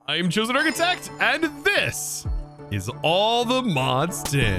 I'm ChosenArchitect, and this is All the Mods 10.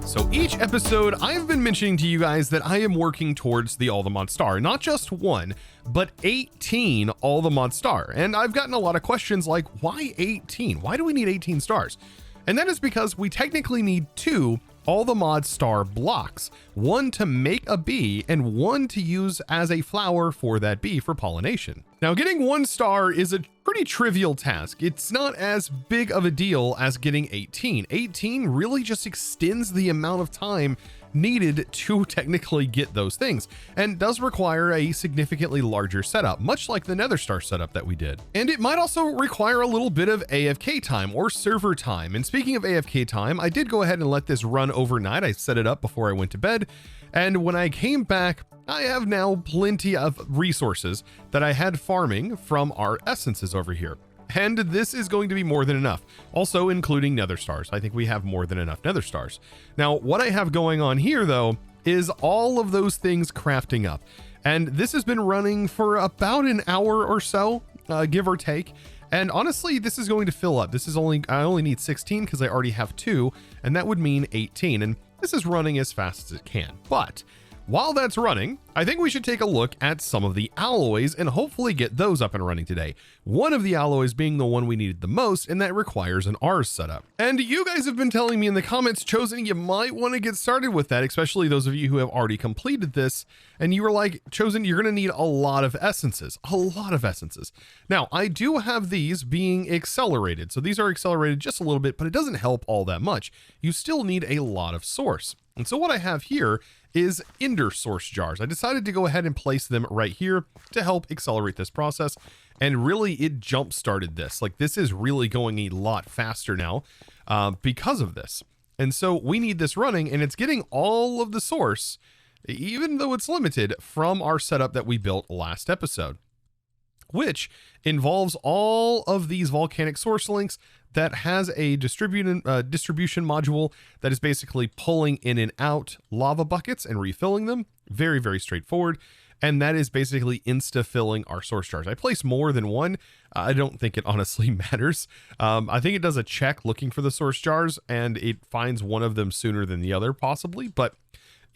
So each episode, I've been mentioning to you guys that I am working towards the All the Mod Star. Not just one, but 18 All the Mod Star. And I've gotten a lot of questions like, why 18? Why do we need 18 stars? And that is because we technically need 2 All the Mod Star blocks, one to make a bee and one to use as a flower for that bee for pollination. Now, getting 1 star is a pretty trivial task. It's not as big of a deal as getting 18. 18 really just extends the amount of time needed to technically get those things, and does require a significantly larger setup, much like the Nether Star setup that we did. And it might also require a little bit of AFK time or server time. And speaking of AFK time, I did go ahead and let this run overnight. I set it up before I went to bed, and when I came back, I have now plenty of resources that I had farming from our essences over here. And this is going to be more than enough, also including nether stars. I think we have more than enough nether stars. Now, what I have going on here, though, is all of those things crafting up. And this has been running for about an hour or so, give or take. And honestly, this is going to fill up. I only need 16 because I already have 2, and that would mean 18. And this is running as fast as it can. But while that's running, I think we should take a look at some of the alloys and hopefully get those up and running today. One of the alloys being the one we needed the most, and that requires an Rs setup. And you guys have been telling me in the comments, Chosen, you might want to get started with that, especially those of you who have already completed this. And you were like, Chosen, you're going to need a lot of essences, Now, I do have these being accelerated. So these are accelerated just a little bit, but it doesn't help all that much. You still need a lot of source. And so what I have here is ender source jars. I decided to go ahead and place them right here to help accelerate this process. And really it jump started this. Like, this is really going a lot faster now because of this. And so we need this running, and it's getting all of the source, even though it's limited, from our setup that we built last episode, which involves all of these volcanic source links that has a distribution module that is basically pulling in and out lava buckets and refilling them. Very, very straightforward. And that is basically insta-filling our source jars. I place more than one. I don't think it honestly matters. I think it does a check looking for the source jars, and it finds one of them sooner than the other, possibly. But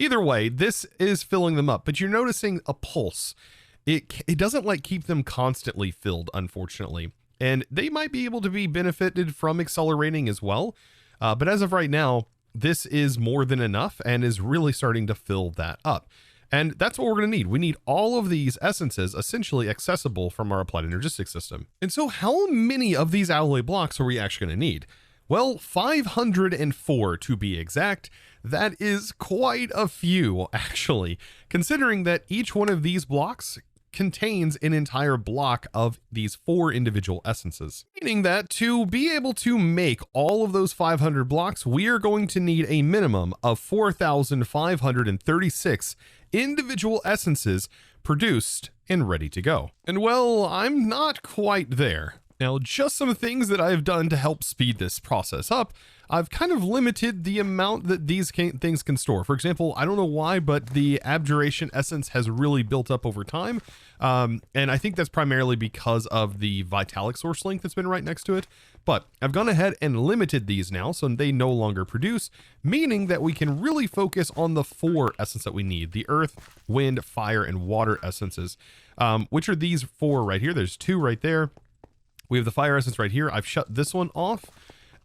either way, this is filling them up. But you're noticing a pulse. It doesn't like keep them constantly filled, unfortunately. And they might be able to be benefited from accelerating as well. But as of right now, this is more than enough and is really starting to fill that up. And that's what we're going to need. We need all of these essences essentially accessible from our applied energistics system. And so how many of these alloy blocks are we actually going to need? Well, 504 to be exact. That is quite a few, actually, considering that each one of these blocks contains an entire block of these 4 individual essences, meaning that to be able to make all of those 500 blocks, we are going to need a minimum of 4,536 individual essences produced and ready to go. And well, I'm not quite there. Now, just some things that I've done to help speed this process up. I've kind of limited the amount that these things can store. For example, I don't know why, but the abjuration essence has really built up over time. And I think that's primarily because of the vitalic source link that's been right next to it. But I've gone ahead and limited these now, so they no longer produce, meaning that we can really focus on the 4 essence that we need: the earth, wind, fire, and water essences, which are these 4 right here. There's 2 right there. We have the fire essence right here. I've shut this one off.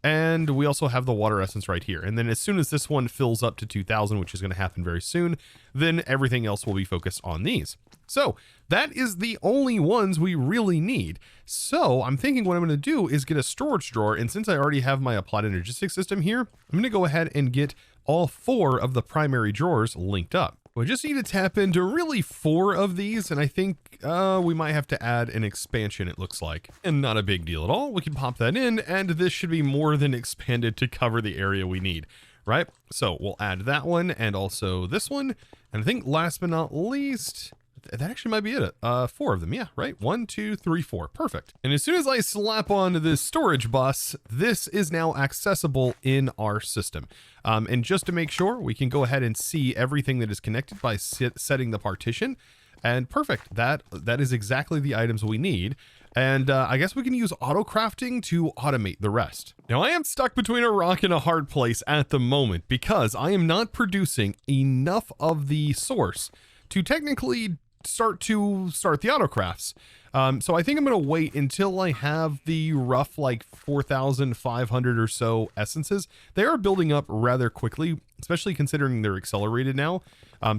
And we also have the water essence right here. And then as soon as this one fills up to 2000, which is going to happen very soon, then everything else will be focused on these. So that is the only ones we really need. So I'm thinking what I'm going to do is get a storage drawer. And since I already have my applied energistics system here, I'm going to go ahead and get all 4 of the primary drawers linked up. We just need to tap into really 4 of these, and I think we might have to add an expansion, it looks like. And not a big deal at all. We can pop that in, and this should be more than expanded to cover the area we need, right? So we'll add that one and also this one. And I think last but not least, that actually might be it. 4 of them, yeah, right? 1, 2, 3, 4, perfect. And as soon as I slap on this storage bus, this is now accessible in our system. And just to make sure, we can go ahead and see everything that is connected by setting the partition. And perfect. That is exactly the items we need. And I guess we can use auto crafting to automate the rest. Now I am stuck between a rock and a hard place at the moment because I am not producing enough of the source to technically start the auto crafts. So I think I'm going to wait until I have the rough like 4,500 or so essences. They are building up rather quickly, especially considering they're accelerated now.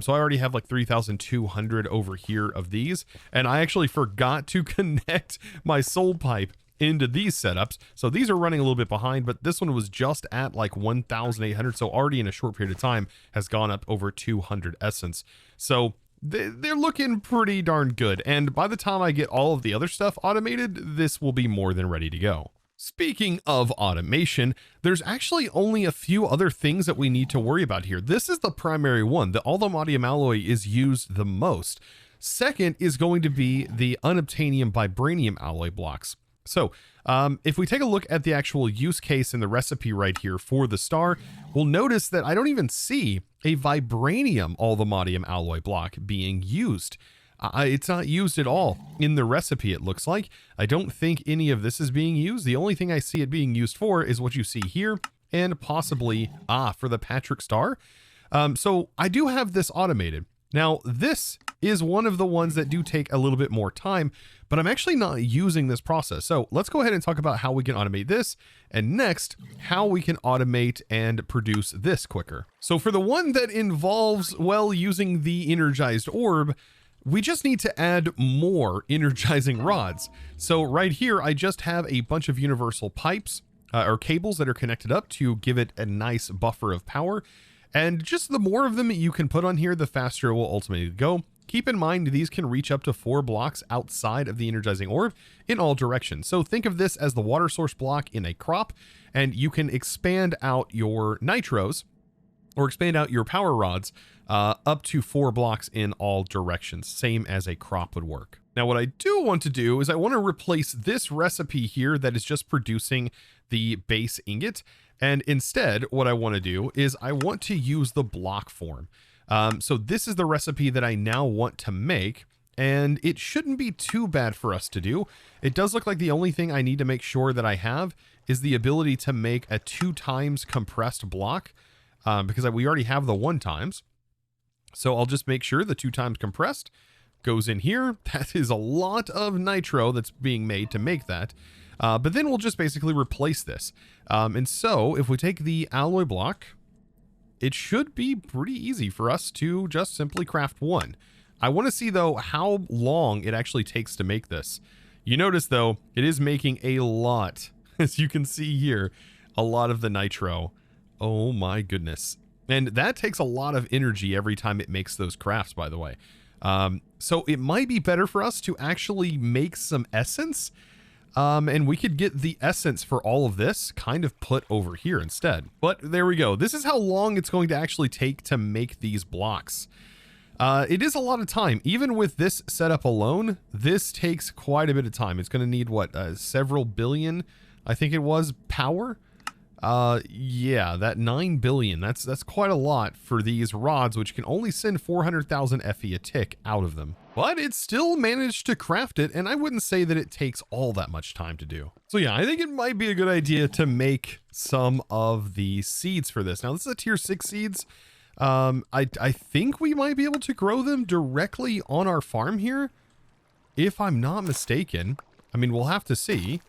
So I already have like 3,200 over here of these, and I actually forgot to connect my soul pipe into these setups. So these are running a little bit behind, but this one was just at like 1,800. So already in a short period of time has gone up over 200 essence. So they're looking pretty darn good. And by the time I get all of the other stuff automated, this will be more than ready to go. Speaking of automation, there's actually only a few other things that we need to worry about here. This is the primary one. The Allthemodium alloy is used the most. Second is going to be the Unobtainium vibranium alloy blocks. So if we take a look at the actual use case in the recipe right here for the star, we'll notice that I don't even see a vibranium Allthemodium alloy block being used. It's not used at all in the recipe, it looks like. I don't think any of this is being used. The only thing I see it being used for is what you see here, and possibly, for the Patrick star. So I do have this automated. Now, this is one of the ones that do take a little bit more time, but I'm actually not using this process. So let's go ahead and talk about how we can automate this, and next, how we can automate and produce this quicker. So for the one that involves, well, using the energized orb, we just need to add more energizing rods. So right here, I just have a bunch of universal pipes or cables that are connected up to give it a nice buffer of power. And just the more of them you can put on here, the faster it will ultimately go. Keep in mind, these can reach up to 4 blocks outside of the energizing orb in all directions. So think of this as the water source block in a crop, and you can expand out your nitros or expand out your power rods up to 4 blocks in all directions, same as a crop would work. Now, what I do want to do is I want to replace this recipe here that is just producing the base ingot. And instead, what I want to do is I want to use the block form. So this is the recipe that I now want to make, and it shouldn't be too bad for us to do. It does look like the only thing I need to make sure that I have is the ability to make a 2 times compressed block, because we already have the 1 times. So I'll just make sure the 2 times compressed goes in here. That is a lot of nitro that's being made to make that. But then we'll just basically replace this. And so if we take the alloy block, it should be pretty easy for us to just simply craft 1. I want to see though how long it actually takes to make this. You notice though, it is making a lot, as you can see here, a lot of the nitro. Oh my goodness. And that takes a lot of energy every time it makes those crafts, by the way. So it might be better for us to actually make some essence. And we could get the essence for all of this kind of put over here instead. But there we go. This is how long it's going to actually take to make these blocks. It is a lot of time. Even with this setup alone, this takes quite a bit of time. It's going to need, what, several billion, I think it was, power? Yeah, that 9 billion, that's quite a lot for these rods, which can only send 400,000 FE a tick out of them. But it still managed to craft it, and I wouldn't say that it takes all that much time to do. So yeah, I think it might be a good idea to make some of the seeds for this. Now, this is a tier 6 seeds. I think we might be able to grow them directly on our farm here, if I'm not mistaken. I mean, we'll have to see.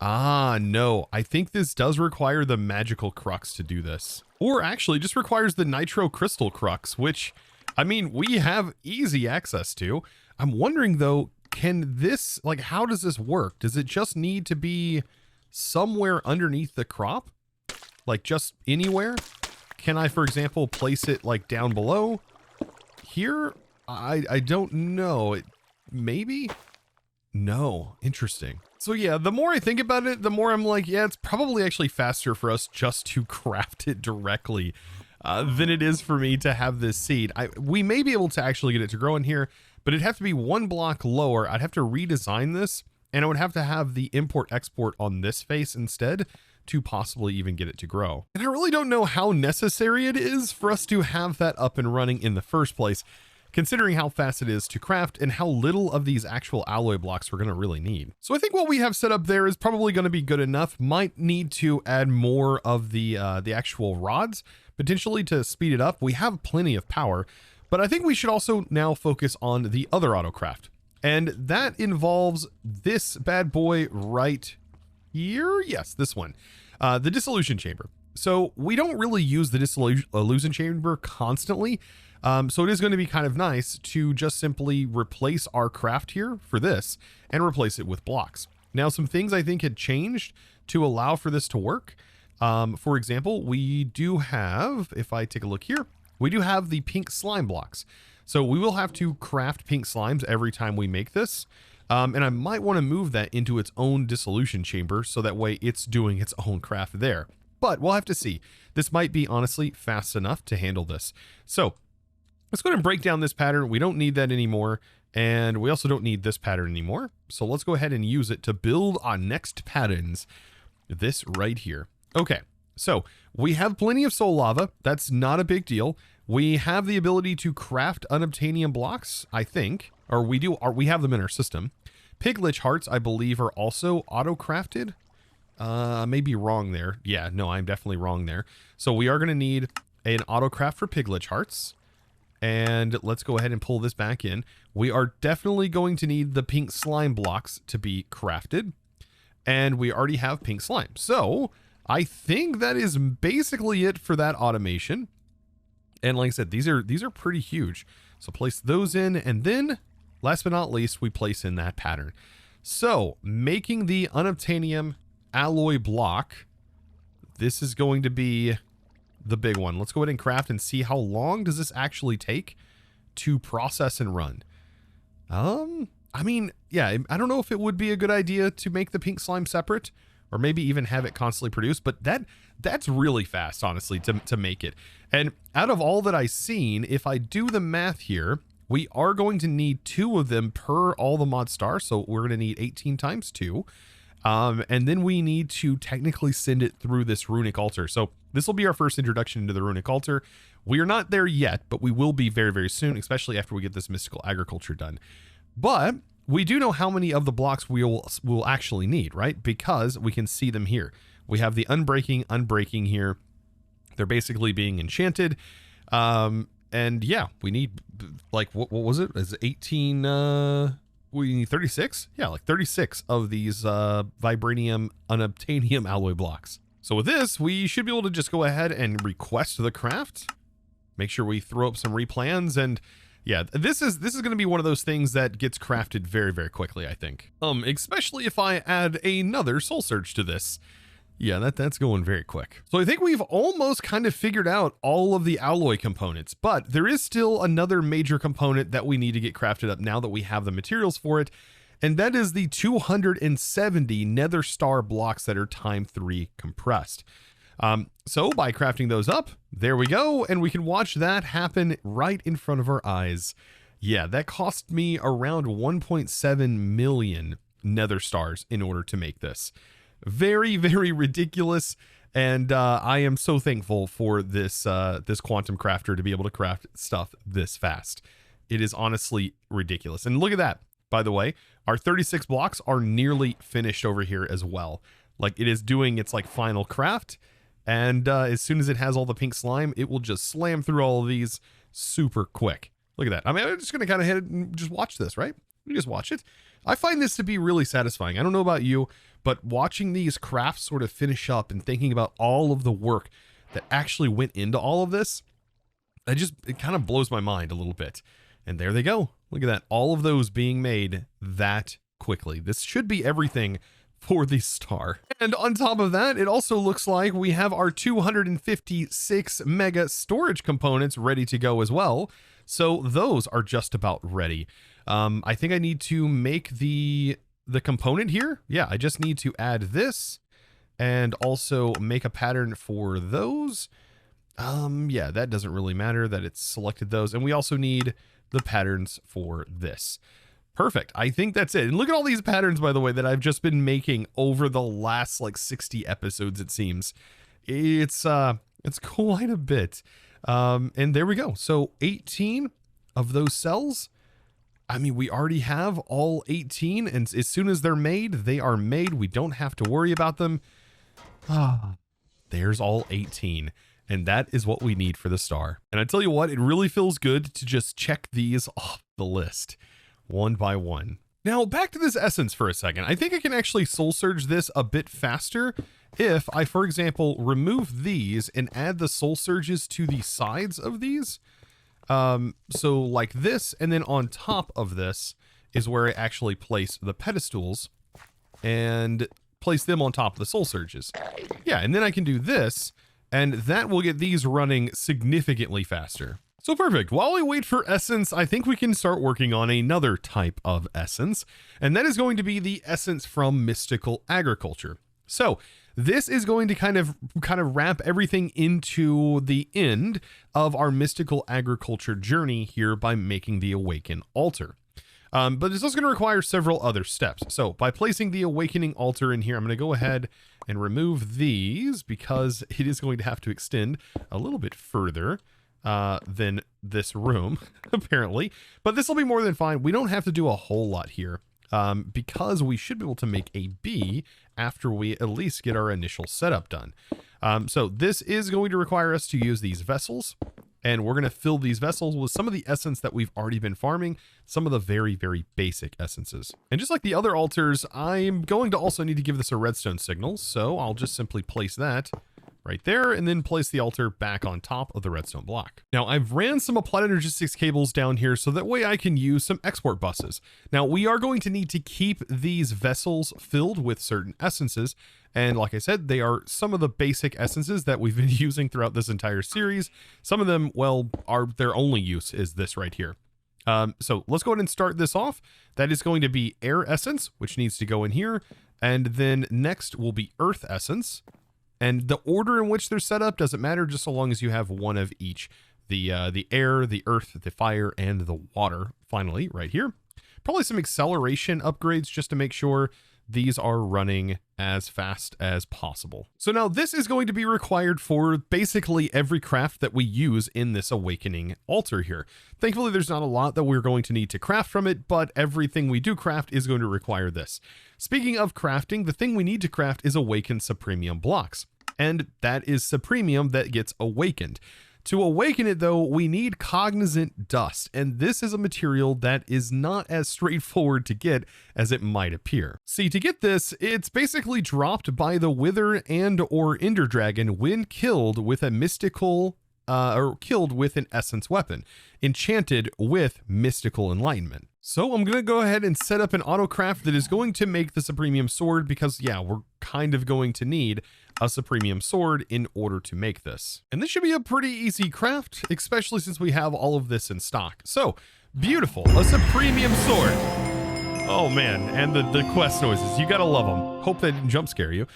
No, I think this does require the magical crux to do this. Or actually just requires the nitro crystal crux, which, I mean, we have easy access to. I'm wondering though, can this, like, how does this work? Does it just need to be somewhere underneath the crop? Like just anywhere? Can I, for example, place it like down below here? I don't know. Maybe? No. Interesting. So yeah, the more I think about it, the more I'm like, yeah, it's probably actually faster for us just to craft it directly than it is for me to have this seed. We may be able to actually get it to grow in here, but it'd have to be 1 block lower. I'd have to redesign this, and I would have to have the import-export on this face instead to possibly even get it to grow. And I really don't know how necessary it is for us to have that up and running in the first place. considering how fast it is to craft and how little of these actual alloy blocks we're going to really need. So I think what we have set up there is probably going to be good enough. Might need to add more of the actual rods, potentially to speed it up. We have plenty of power, but I think we should also now focus on the other autocraft. And that involves this bad boy right here. Yes, this one, the dissolution chamber. So we don't really use the dissolution chamber constantly. So it is going to be kind of nice to just simply replace our craft here for this and replace it with blocks. Now, some things I think had changed to allow for this to work. For example, we do have, if I take a look here, we do have the pink slime blocks. So we will have to craft pink slimes every time we make this. And I might want to move that into its own dissolution chamber so that way it's doing its own craft there. But we'll have to see. This might be honestly fast enough to handle this. So let's go ahead and break down this pattern. We don't need that anymore. And we also don't need this pattern anymore. So let's go ahead and use it to build our next patterns. This right here. Okay, so we have plenty of soul lava. That's not a big deal. We have the ability to craft unobtainium blocks, I think, or we have them in our system. Piglich hearts, I believe, are also auto-crafted. I may be wrong there. Yeah, no, I'm definitely wrong there. So we are going to need an auto-craft for piglich hearts. And let's go ahead and pull this back in. We are definitely going to need the pink slime blocks to be crafted. And we already have pink slime. So I think that is basically it for that automation. And like I said, these are pretty huge. So place those in, and then last but not least, we place in that pattern. So making the unobtainium alloy block, this is going to be the big one. Let's go ahead and craft and see how long does this actually take to process and run. I mean, yeah, I don't know if it would be a good idea to make the pink slime separate, or maybe even have it constantly produced, but that's really fast, honestly, to make it. And out of all that I've seen, if I do the math here, we are going to need 2 of them per all the mod stars. So we're going to need 18 times 2. And then we need to technically send it through this runic altar. So this will be our first introduction into the runic altar. We are not there yet, but we will be very, very soon, especially after we get this mystical agriculture done. But we do know how many of the blocks we'll actually need, right? Because we can see them here. We have the unbreaking here. They're basically being enchanted. And yeah, we need, like, what was it? Is it 18, we need 36? Yeah, like 36 of these vibranium unobtainium alloy blocks. So with this, we should be able to just go ahead and request the craft. Make sure we throw up some replans, and yeah, this is going to be one of those things that gets crafted very, very quickly, I think. Especially if I add another soul surge to this. Yeah, that's going very quick. So I think we've almost kind of figured out all of the alloy components, but there is still another major component that we need to get crafted up now that we have the materials for it. And that is the 270 nether star blocks that are time 3 compressed. So by crafting those up, there we go. And we can watch that happen right in front of our eyes. Yeah, that cost me around 1.7 million nether stars in order to make this. Very, very ridiculous. And I am so thankful for this this quantum crafter to be able to craft stuff this fast. It is honestly ridiculous. And look at that. By the way, our 36 blocks are nearly finished over here as well. Like, it is doing its like final craft. And as soon as it has all the pink slime, it will just slam through all of these super quick. Look at that. I mean, I'm just going to kind of hit it and just watch this, right? You just watch it. I find this to be really satisfying. I don't know about you, but watching these crafts sort of finish up and thinking about all of the work that actually went into all of this, it kind of blows my mind a little bit. And there they go. Look at that. All of those being made that quickly. This should be everything for the star. And on top of that, it also looks like we have our 256 mega storage components ready to go as well. So those are just about ready. I think I need to make the component here. Yeah, I just need to add this and also make a pattern for those. Yeah, that doesn't really matter that it's selected those. And we also need the patterns for this. Perfect. I think that's it. And look at all these patterns, by the way, that I've just been making over the last like 60 episodes, it seems. It's quite a bit. And there we go. So 18 of those cells. I mean, we already have all 18, and as soon as they're made, they are made. We don't have to worry about them. There's all 18. And that is what we need for the star. And I tell you what, it really feels good to just check these off the list one by one. Now back to this essence for a second. I think I can actually soul surge this a bit faster if I, for example, remove these and add the soul surges to the sides of these. So like this, and then on top of this is where I actually place the pedestals and place them on top of the soul surges. Yeah, and then I can do this, and that will get these running significantly faster. So perfect. While we wait for essence, I think we can start working on another type of essence, and that is going to be the essence from mystical agriculture. So this is going to kind of wrap everything into the end of our mystical agriculture journey here by making the awaken altar. But it's also going to require several other steps. So by placing the awakening altar in here, I'm going to go ahead and remove these because it is going to have to extend a little bit further than this room, apparently. But this will be more than fine. We don't have to do a whole lot here because we should be able to make a B after we at least get our initial setup done. So this is going to require us to use these vessels. And we're going to fill these vessels with some of the essence that we've already been farming, some of the very, very basic essences. And just like the other altars, I'm going to also need to give this a redstone signal. So I'll just simply place that right there and then place the altar back on top of the redstone block. Now I've ran some applied energistics cables down here so that way I can use some export buses. Now we are going to need to keep these vessels filled with certain essences. And like I said, they are some of the basic essences that we've been using throughout this entire series. Some of them, well, their only use is this right here. So let's go ahead and start this off. That is going to be air essence, which needs to go in here. And then next will be earth essence. And the order in which they're set up doesn't matter, just so long as you have one of each. The air, the earth, the fire, and the water, finally, right here. Probably some acceleration upgrades just to make sure these are running as fast as possible. So now this is going to be required for basically every craft that we use in this awakening altar here. Thankfully, there's not a lot that we're going to need to craft from it, but everything we do craft is going to require this. Speaking of crafting, the thing we need to craft is awaken Supremium blocks. And that is Supremium that gets awakened. To awaken it, though, we need cognizant dust, and this is a material that is not as straightforward to get as it might appear. See, to get this, it's basically dropped by the Wither and or Ender Dragon when killed with a mystical, or killed with an essence weapon, enchanted with mystical enlightenment. So I'm going to go ahead and set up an autocraft that is going to make the Supremium sword because, yeah, we're kind of going to need a Supremium sword in order to make this. And this should be a pretty easy craft, especially since we have all of this in stock. So, beautiful. A Supremium sword. Oh man, and the quest noises. You gotta love them. Hope they didn't jump scare you.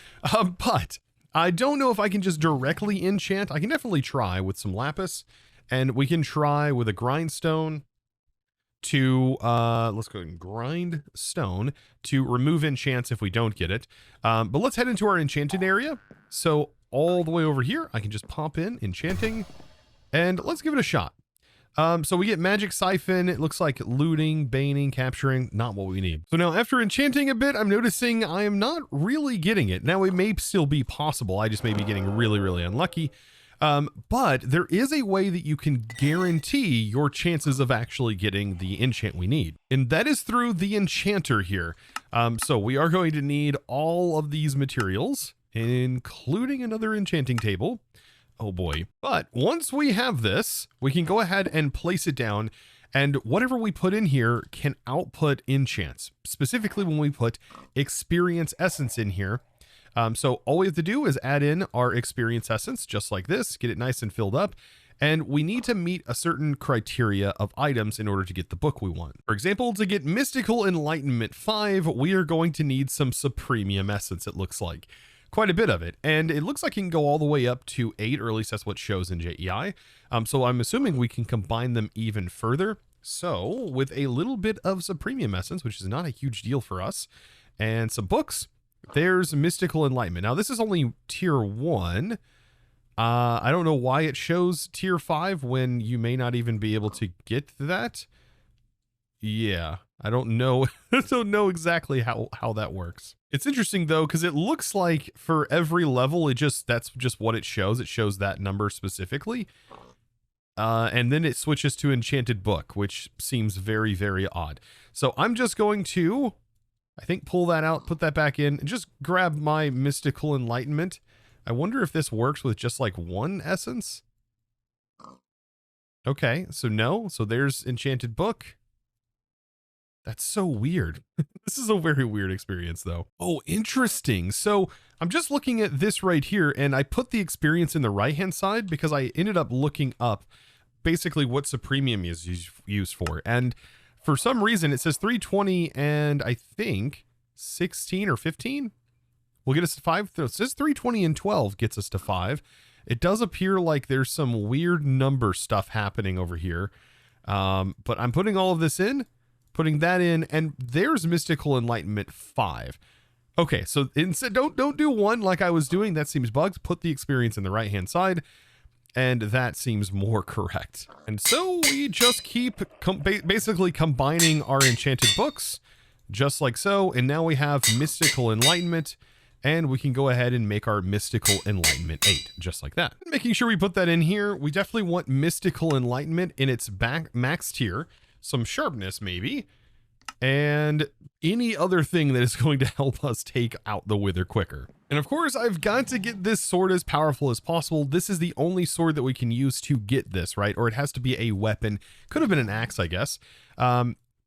But I don't know if I can just directly enchant. I can definitely try with some lapis, and we can try with a grindstone to let's go and grind stone to remove enchants if we don't get it. But let's head into our enchanted area. So all the way over here, I can just pop in enchanting, and let's give it a shot. So we get magic siphon. It looks like looting, baning, capturing, not what we need. So now after enchanting a bit, I'm noticing I am not really getting it. Now it may still be possible. I just may be getting really, really unlucky. But there is a way that you can guarantee your chances of actually getting the enchant we need. And that is through the enchanter here. So we are going to need all of these materials, including another enchanting table. Oh boy. But once we have this, we can go ahead and place it down, and whatever we put in here can output enchants, specifically when we put experience essence in here. So all we have to do is add in our experience essence, just like this, get it nice and filled up. And we need to meet a certain criteria of items in order to get the book we want. For example, to get Mystical Enlightenment 5, we are going to need some Supremium essence, it looks like. Quite a bit of it. And it looks like it can go all the way up to 8, or at least that's what shows in JEI. So I'm assuming we can combine them even further. So with a little bit of Supremium essence, which is not a huge deal for us, and some books, there's Mystical Enlightenment. Now this is only tier 1. I don't know why it shows tier 5 when you may not even be able to get that. Yeah, I don't know. I don't know exactly how that works. It's interesting though, because it looks like for every level, that's just what it shows. It shows that number specifically. And then it switches to Enchanted Book, which seems very, very odd. So I'm just going to, I think, pull that out, put that back in, and just grab my Mystical Enlightenment. I wonder if this works with just like one essence. Okay, so no. So there's Enchanted Book. That's so weird. This is a very weird experience though. Oh, interesting. So I'm just looking at this right here, and I put the experience in the right-hand side because I ended up looking up basically what Supremium is used for. And for some reason it says 320 and I think 16 or 15 will get us to 5. So it says 320 and 12 gets us to 5. It does appear like there's some weird number stuff happening over here. But I'm putting all of this in, putting that in, and there's Mystical Enlightenment 5. Okay, so instead, don't do 1 like I was doing. That seems bugged. Put the experience in the right-hand side, and that seems more correct. And so we just keep basically combining our enchanted books, just like so. And now we have Mystical Enlightenment, and we can go ahead and make our Mystical Enlightenment 8, just like that. Making sure we put that in here, we definitely want Mystical Enlightenment in its max tier, some sharpness maybe, and any other thing that is going to help us take out the wither quicker. And of course, I've got to get this sword as powerful as possible. This is the only sword that we can use to get this, right? Or it has to be a weapon. Could have been an axe, I guess.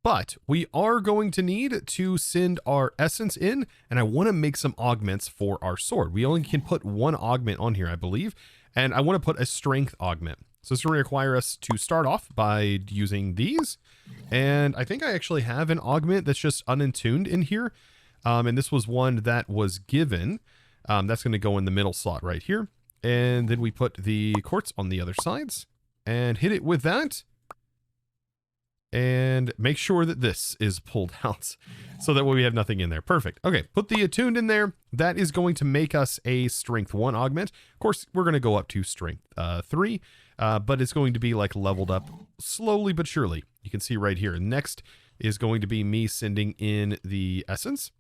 But we are going to need to send our essence in, and I want to make some augments for our sword. We only can put 1 augment on here, I believe, and I want to put a strength augment. So this will require us to start off by using these, and I think I actually have an augment that's just unentuned in here, and this was one that was given. That's going to go in the middle slot right here, and then we put the quartz on the other sides and hit it with that. And make sure that this is pulled out so that way we have nothing in there. Perfect. Okay, put the attuned in there. That is going to make us a strength 1 augment. Of course, we're going to go up to strength 3, but it's going to be like leveled up slowly but surely. You can see right here. Next is going to be me sending in the essence.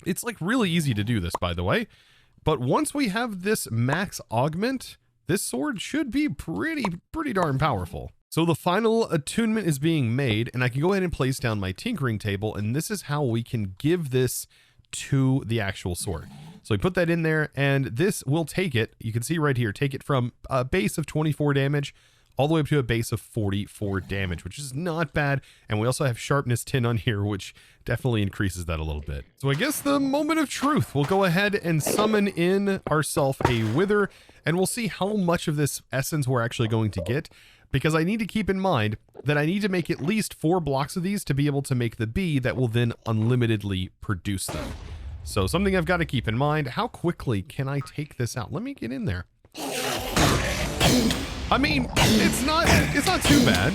It's like really easy to do this, by the way. But once we have this max augment, this sword should be pretty darn powerful. So the final attunement is being made, and I can go ahead and place down my tinkering table, and this is how we can give this to the actual sword. So we put that in there, and this will take it, you can see right here, take it from a base of 24 damage all the way up to a base of 44 damage, which is not bad. And we also have sharpness 10 on here, which definitely increases that a little bit. So I guess the moment of truth, we'll go ahead and summon in ourselves a wither, and we'll see how much of this essence we're actually going to get. Because I need to keep in mind that I need to make at least 4 blocks of these to be able to make the bee that will then unlimitedly produce them. So something I've got to keep in mind, how quickly can I take this out? Let me get in there. I mean, it's not too bad.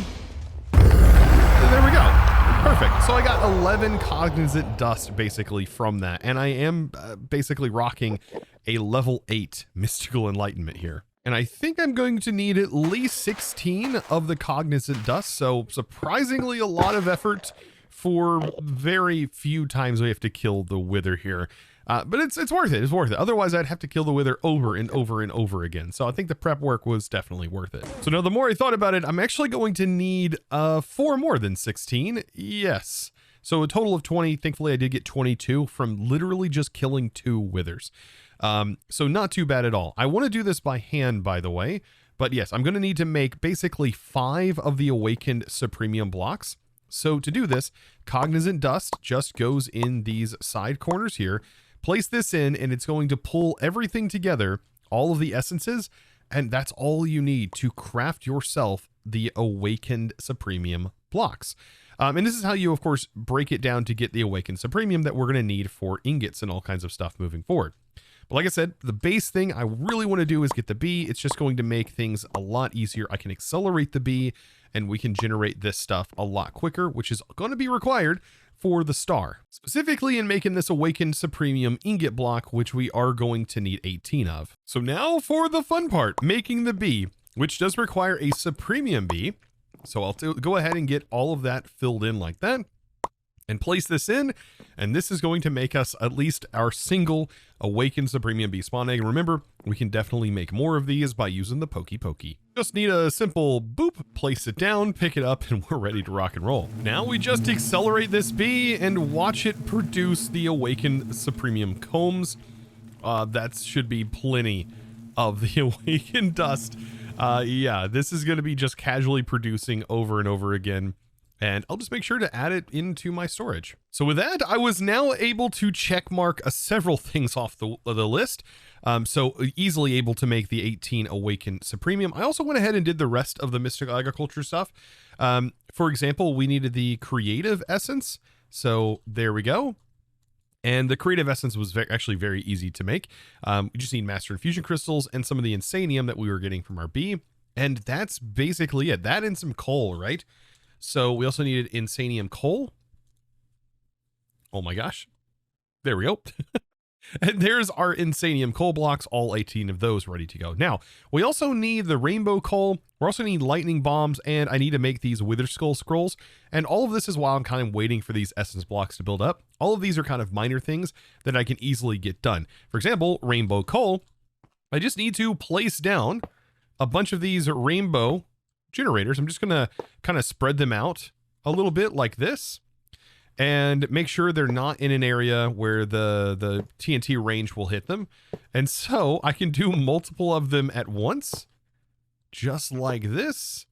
There we go. Perfect. So I got 11 cognizant dust basically from that. And I am basically rocking a level 8 mystical enlightenment here. And I think I'm going to need at least 16 of the cognizant dust. So surprisingly a lot of effort for very few times we have to kill the wither here. But it's worth it. It's worth it. Otherwise, I'd have to kill the wither over and over and over again. So I think the prep work was definitely worth it. So now the more I thought about it, I'm actually going to need 4 more than 16. Yes. So a total of 20. Thankfully, I did get 22 from literally just killing 2 withers. So not too bad at all. I want to do this by hand, by the way, but yes, I'm going to need to make basically 5 of the awakened Supremium blocks. So to do this, cognizant dust just goes in these side corners here. Place this in, and it's going to pull everything together, all of the essences, and that's all you need to craft yourself the awakened Supremium blocks. And this is how you, of course, break it down to get the awakened Supremium that we're going to need for ingots and all kinds of stuff moving forward. But like I said, the base thing I really want to do is get the bee. It's just going to make things a lot easier. I can accelerate the bee, and we can generate this stuff a lot quicker, which is going to be required for the star, specifically in making this awakened Supremium ingot block, which we are going to need 18 of. So now for the fun part, making the bee, which does require a Supremium bee. So I'll go ahead and get all of that filled in like that and place this in. And this is going to make us at least our single awakened Supremium bee spawn egg. Remember, we can definitely make more of these by using the pokey pokey. Just need a simple boop, place it down, pick it up, and we're ready to rock and roll. Now we just accelerate this bee and watch it produce the awakened Supremium combs. That should be plenty of the awakened dust. Yeah, this is going to be just casually producing over and over again. And I'll just make sure to add it into my storage. So with that, I was now able to check mark several things off the list. So easily able to make the 18 awakened Supremium. I also went ahead and did the rest of the mystical agriculture stuff. For example, we needed the creative essence. So there we go. And the creative essence was actually very easy to make. We just need master infusion crystals and some of the insanium that we were getting from our bee. And that's basically it. That and some coal, right? So we also needed insanium coal. Oh my gosh. There we go. And there's our insanium coal blocks, all 18 of those ready to go. Now, we also need the rainbow coal. We also need lightning bombs, and I need to make these wither skull scrolls. And all of this is while I'm kind of waiting for these essence blocks to build up. All of these are kind of minor things that I can easily get done. For example, rainbow coal. I just need to place down a bunch of these rainbow generators. I'm just going to kind of spread them out a little bit like this and make sure they're not in an area where the TNT range will hit them. And so I can do multiple of them at once, just like this.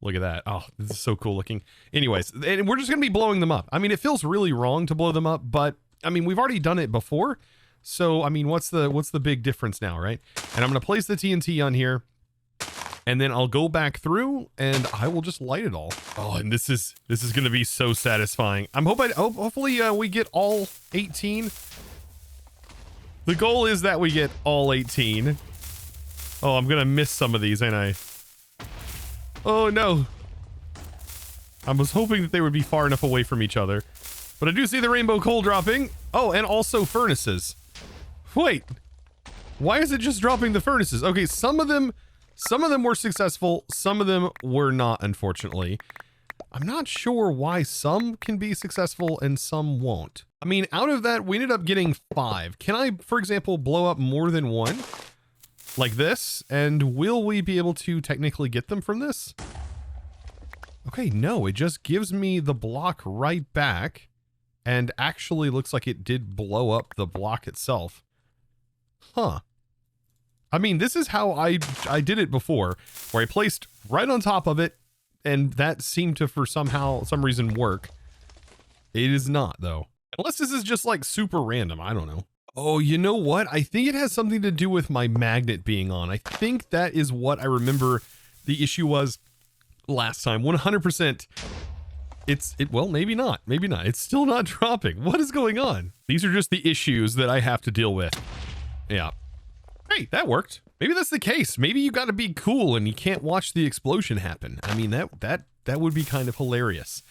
Look at that. Oh, this is so cool looking. Anyways, and we're just going to be blowing them up. I mean, it feels really wrong to blow them up, but I mean, we've already done it before. So, I mean, what's the big difference now, right? And I'm going to place the TNT on here. And then I'll go back through and I will just light it all. Oh, and this is going to be so satisfying. Hopefully we get all 18. The goal is that we get all 18. Oh, I'm going to miss some of these, ain't I? Oh, no. I was hoping that they would be far enough away from each other. But I do see the rainbow coal dropping. Oh, and also furnaces. Wait. Why is it just dropping the furnaces? Okay, some of them were successful, some of them were not, unfortunately. I'm not sure why some can be successful and some won't. I mean, out of that, we ended up getting 5. Can I, for example, blow up more than one? Like this? And will we be able to technically get them from this? Okay, no, it just gives me the block right back. And actually looks like it did blow up the block itself. Huh. I mean, this is how I did it before, where I placed right on top of it, and that seemed to, for some reason, work. It is not, though. Unless this is just, like, super random. I don't know. Oh, you know what? I think it has something to do with my magnet being on. I think that is what I remember the issue was last time. 100%. Well, maybe not. Maybe not. It's still not dropping. What is going on? These are just the issues that I have to deal with. Yeah. Hey, that worked. Maybe that's the case. Maybe you got to be cool and you can't watch the explosion happen. I mean, that would be kind of hilarious.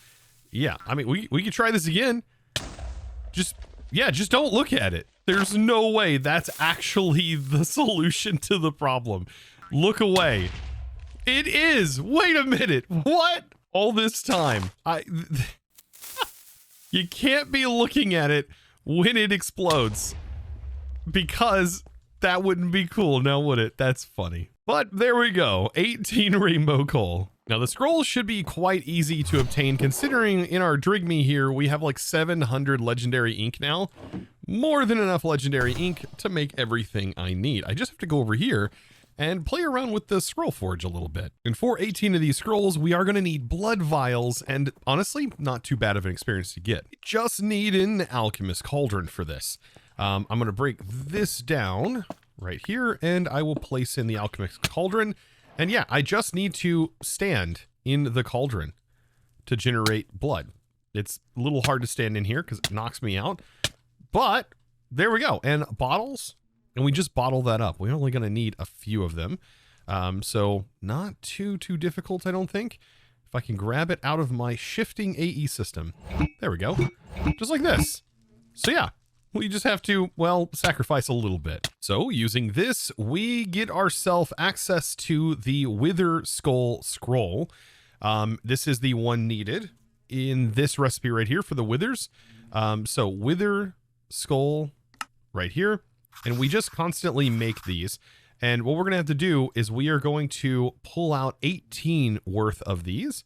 Yeah, I mean, we could try this again. Just don't look at it. There's no way that's actually the solution to the problem. Look away. It is. Wait a minute. What? All this time. You can't be looking at it when it explodes. Because that wouldn't be cool, now would it? That's funny. But there we go, 18 rainbow coal. Now the scrolls should be quite easy to obtain, considering in our Drigme here, we have like 700 legendary ink now. More than enough legendary ink to make everything I need. I just have to go over here and play around with the scroll forge a little bit. And for 18 of these scrolls, we are going to need blood vials, and honestly, not too bad of an experience to get. Just need an alchemist cauldron for this. I'm going to break this down right here, and I will place in the alchemist cauldron. And yeah, I just need to stand in the cauldron to generate blood. It's a little hard to stand in here because it knocks me out. But there we go. And bottles, and we just bottle that up. We're only going to need a few of them. So not too difficult, I don't think. If I can grab it out of my shifting AE system. There we go. Just like this. So yeah, we just have to, well, sacrifice a little bit. So using this, we get ourselves access to the Wither Skull Scroll. This is the one needed in this recipe right here for the withers. So Wither Skull right here. And we just constantly make these. And what we're going to have to do is we are going to pull out 18 worth of these.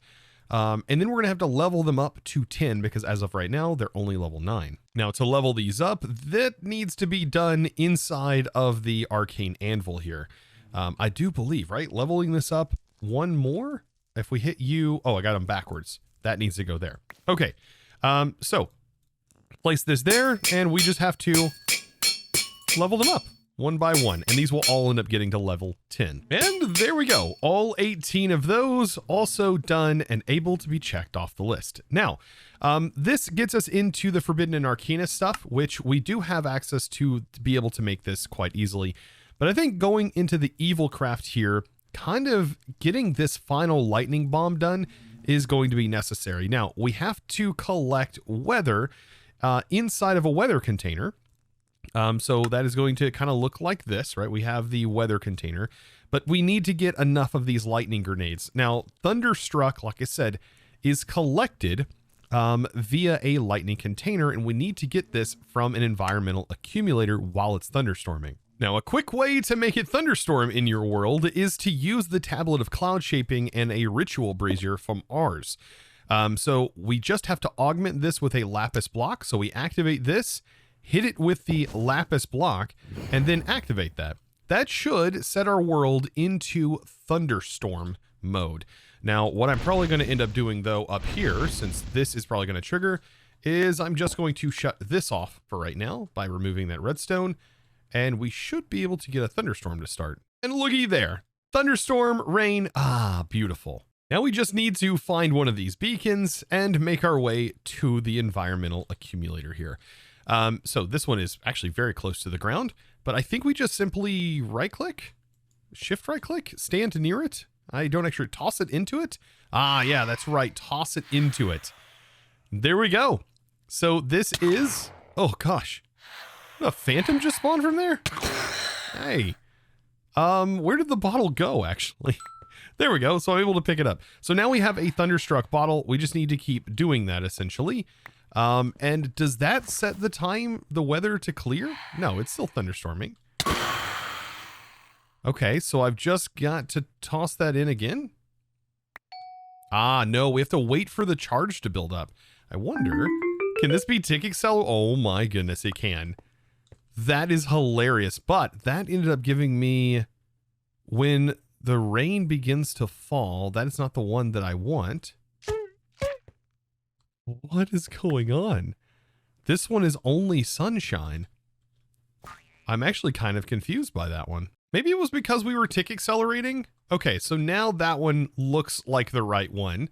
And then we're going to have to level them up to 10 because as of right now, they're only level 9. Now to level these up, that needs to be done inside of the arcane anvil here. I do believe, right? Leveling this up one more. If we hit you, oh, I got them backwards. That needs to go there. Okay. So place this there and we just have to level them up one by one, and these will all end up getting to level 10. And there we go. All 18 of those also done and able to be checked off the list. Now, this gets us into the Forbidden and Arcana stuff, which we do have access to be able to make this quite easily. But I think going into the Evil Craft here, kind of getting this final lightning bomb done is going to be necessary. Now, we have to collect weather inside of a weather container. So that is going to kind of look like this, right? We have the weather container, but we need to get enough of these lightning grenades. Now, Thunderstruck, like I said, is collected via a lightning container, and we need to get this from an environmental accumulator while it's thunderstorming. Now, a quick way to make it thunderstorm in your world is to use the Tablet of Cloud Shaping and a Ritual Brazier from ours. So we just have to augment this with a lapis block. So we activate this, hit it with the lapis block, and then activate that. That should set our world into thunderstorm mode. Now, what I'm probably going to end up doing, though, up here, since this is probably going to trigger, is I'm just going to shut this off for right now by removing that redstone, and we should be able to get a thunderstorm to start. And looky there. Thunderstorm, rain, beautiful. Now we just need to find one of these beacons and make our way to the environmental accumulator here. So this one is actually very close to the ground, but I think we just simply right-click, shift-right-click, stand near it. I don't actually toss it into it. Yeah, that's right. Toss it into it. There we go. So this is, oh gosh, a phantom just spawned from there. Hey, where did the bottle go actually? There we go. So I'm able to pick it up. So now we have a Thunderstruck bottle. We just need to keep doing that essentially. And does that set the time, the weather to clear? No, it's still thunderstorming. Okay, so I've just got to toss that in again. No, we have to wait for the charge to build up. I wonder, can this be tick acceler? Oh my goodness, it can. That is hilarious, but that ended up giving me, when the rain begins to fall, that is not the one that I want. What is going on? This one is only sunshine. I'm actually kind of confused by that one. Maybe it was because we were tick accelerating. Okay, so now that one looks like the right one.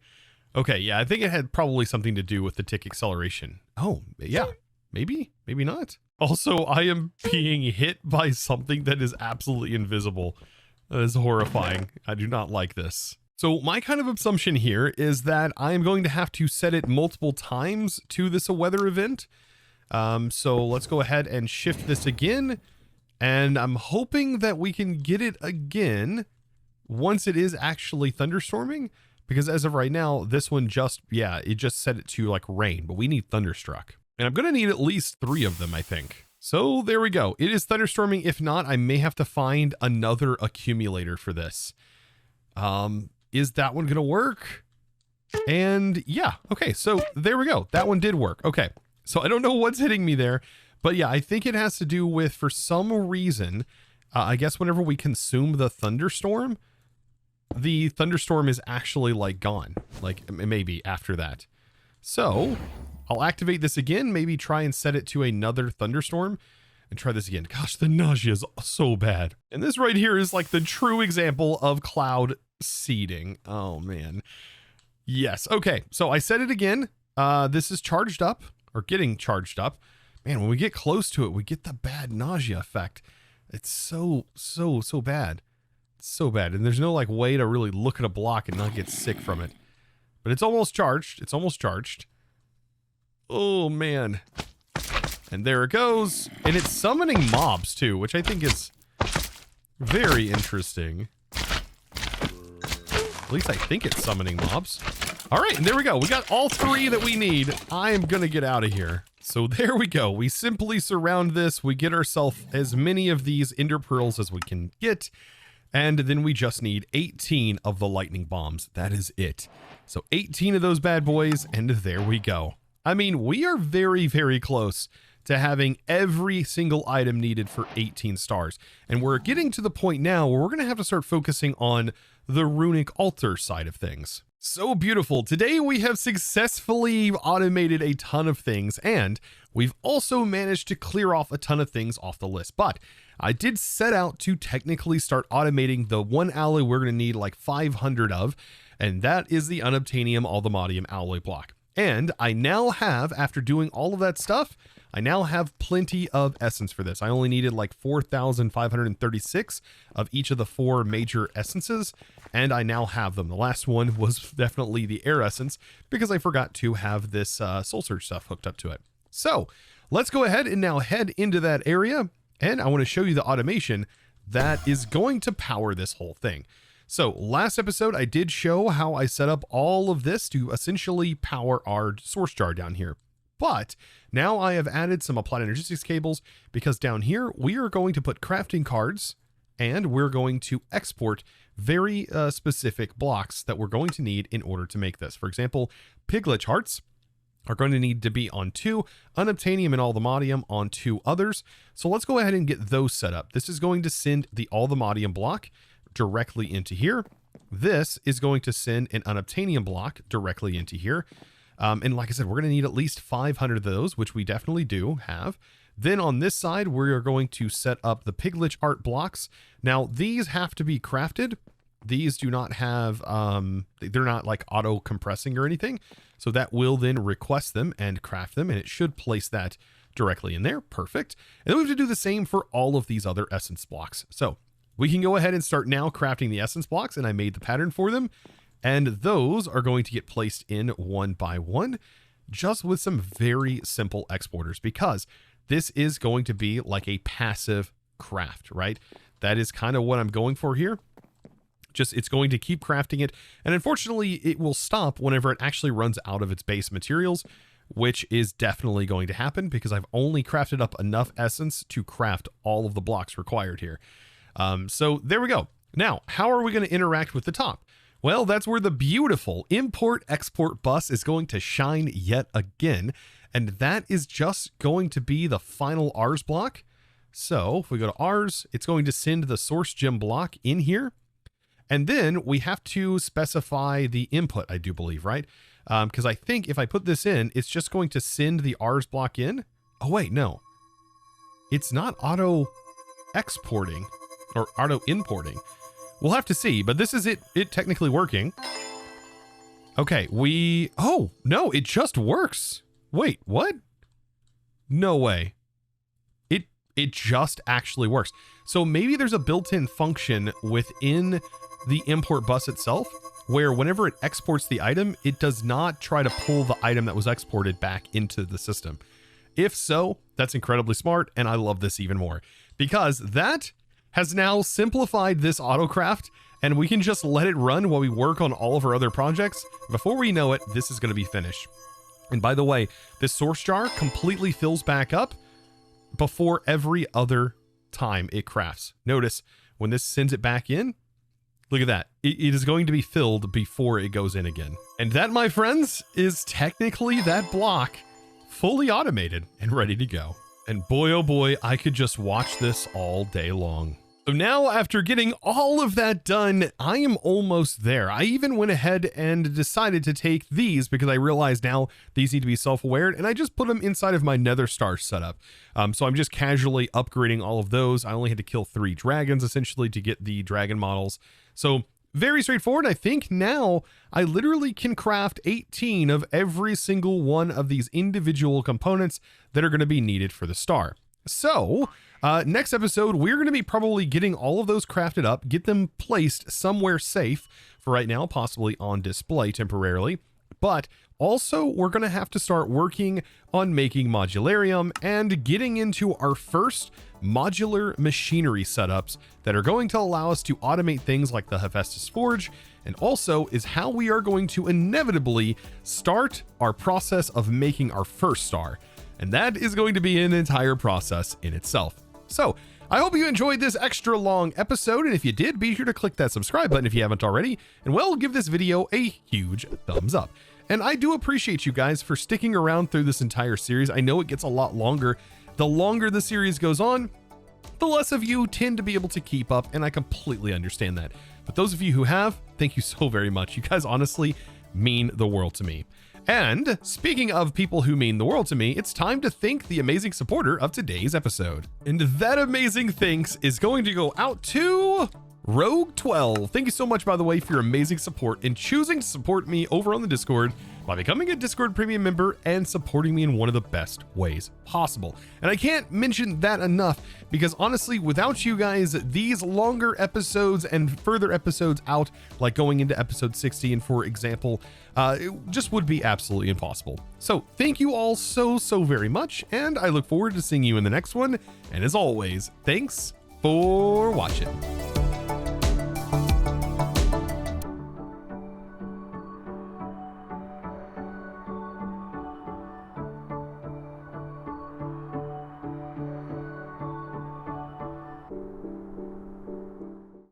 Okay, yeah, I think it had probably something to do with the tick acceleration. Oh, yeah, maybe not. Also, I am being hit by something that is absolutely invisible. That is horrifying. I do not like this. So my kind of assumption here is that I am going to have to set it multiple times to this weather event. So let's go ahead and shift this again. And I'm hoping that we can get it again once it is actually thunderstorming. Because as of right now, this one just, yeah, it just set it to like rain, but we need Thunderstruck. And I'm going to need at least 3 of them, I think. So there we go. It is thunderstorming. If not, I may have to find another accumulator for this. Is that one going to work? And yeah, okay, so there we go. That one did work. Okay, so I don't know what's hitting me there, but yeah, I think it has to do with, for some reason, I guess whenever we consume the thunderstorm, the thunderstorm is actually like gone, like maybe after that. So I'll activate this again, maybe try and set it to another thunderstorm and try this again. Gosh, the nausea is so bad. And this right here is like the true example of cloud seeding. Oh man. Yes. Okay. So I set it again. This is charged up, or getting charged up. Man, when we get close to it, we get the bad nausea effect. It's so bad. It's so bad. And there's no like way to really look at a block and not get sick from it. but it's almost charged. It's almost charged. Oh, man. And there it goes. And it's summoning mobs, too, which I think is very interesting. At least I think it's summoning mobs. All right, and there we go. We got all 3 that we need. I am going to get out of here. So there we go. We simply surround this. We get ourselves as many of these ender pearls as we can get. And then we just need 18 of the lightning bombs. That is it. So 18 of those bad boys, and there we go. I mean, we are very, very close to having every single item needed for 18 stars. And we're getting to the point now where we're going to have to start focusing on the runic altar side of things. So beautiful. Today we have successfully automated a ton of things, and we've also managed to clear off a ton of things off the list. But I did set out to technically start automating the one alloy we're going to need like 500 of, and that is the Unobtainium-Allthemodium alloy block. And I now have, after doing all of that stuff, I now have plenty of essence for this. I only needed like 4,536 of each of the 4 major essences, and I now have them. The last one was definitely the air essence because I forgot to have this soul surge stuff hooked up to it. So let's go ahead and now head into that area, and I want to show you the automation that is going to power this whole thing. So last episode, I did show how I set up all of this to essentially power our source jar down here. But now I have added some applied energistics cables because down here we are going to put crafting cards and we're going to export very specific blocks that we're going to need in order to make this. For example, piglet hearts are going to need to be on 2, Unobtainium and Allthemodium on 2 others. So let's go ahead and get those set up. This is going to send the Allthemodium block directly into here. This is going to send an Unobtainium block directly into here. And like I said, we're going to need at least 500 of those, which we definitely do have. Then on this side, we are going to set up the piglet art blocks. Now, these have to be crafted. These do not have, they're not like auto compressing or anything. So that will then request them and craft them, and it should place that directly in there. Perfect. And then we have to do the same for all of these other essence blocks. So we can go ahead and start now crafting the essence blocks, and I made the pattern for them. And those are going to get placed in one by one, just with some very simple exporters, because this is going to be like a passive craft, right? That is kind of what I'm going for here. Just, it's going to keep crafting it. And unfortunately, it will stop whenever it actually runs out of its base materials, which is definitely going to happen because I've only crafted up enough essence to craft all of the blocks required here. So there we go. Now, how are we going to interact with the top? Well, that's where the beautiful import-export bus is going to shine yet again. And that is just going to be the final Rs block. So if we go to Rs, it's going to send the source gem block in here. And then we have to specify the input, I do believe, right? Because I think if I put this in, it's just going to send the Rs block in. Oh, wait, no. It's not auto exporting or auto importing. We'll have to see, but this is it technically working. Okay, oh, no, it just works. Wait, what? No way. It just actually works. So maybe there's a built-in function within the import bus itself where whenever it exports the item, it does not try to pull the item that was exported back into the system. If so, that's incredibly smart, and I love this even more because that has now simplified this autocraft, and we can just let it run while we work on all of our other projects. Before we know it, this is going to be finished. And by the way, this source jar completely fills back up before every other time it crafts. Notice when this sends it back in, look at that. It is going to be filled before it goes in again. And that, my friends, is technically that block fully automated and ready to go. And boy, oh boy, I could just watch this all day long. So now, after getting all of that done, I am almost there. I even went ahead and decided to take these because I realized now these need to be self-aware, and I just put them inside of my nether star setup. So I'm just casually upgrading all of those. I only had to kill 3 dragons essentially to get the dragon models. So very straightforward. I think now I literally can craft 18 of every single one of these individual components that are going to be needed for the star. So next episode, we're going to be probably getting all of those crafted up, get them placed somewhere safe for right now, possibly on display temporarily. but also we're going to have to start working on making modularium and getting into our first modular machinery setups that are going to allow us to automate things like the Hephaestus Forge, and also is how we are going to inevitably start our process of making our first star. And that is going to be an entire process in itself. So I hope you enjoyed this extra long episode, and if you did, be sure to click that subscribe button if you haven't already, and well, give this video a huge thumbs up. And I do appreciate you guys for sticking around through this entire series. I know it gets a lot longer. The longer the series goes on, the less of you tend to be able to keep up, and I completely understand that. But those of you who have, thank you so very much. You guys honestly mean the world to me. And speaking of people who mean the world to me, it's time to thank the amazing supporter of today's episode. And that amazing thanks is going to go out to Rogue12. Thank you so much, by the way, for your amazing support and choosing to support me over on the Discord by becoming a Discord premium member and supporting me in one of the best ways possible. And I can't mention that enough, because honestly, without you guys, these longer episodes and further episodes out, like going into episode 60, and for example, it just would be absolutely impossible. So thank you all so very much, and I look forward to seeing you in the next one. And as always, thanks for watching.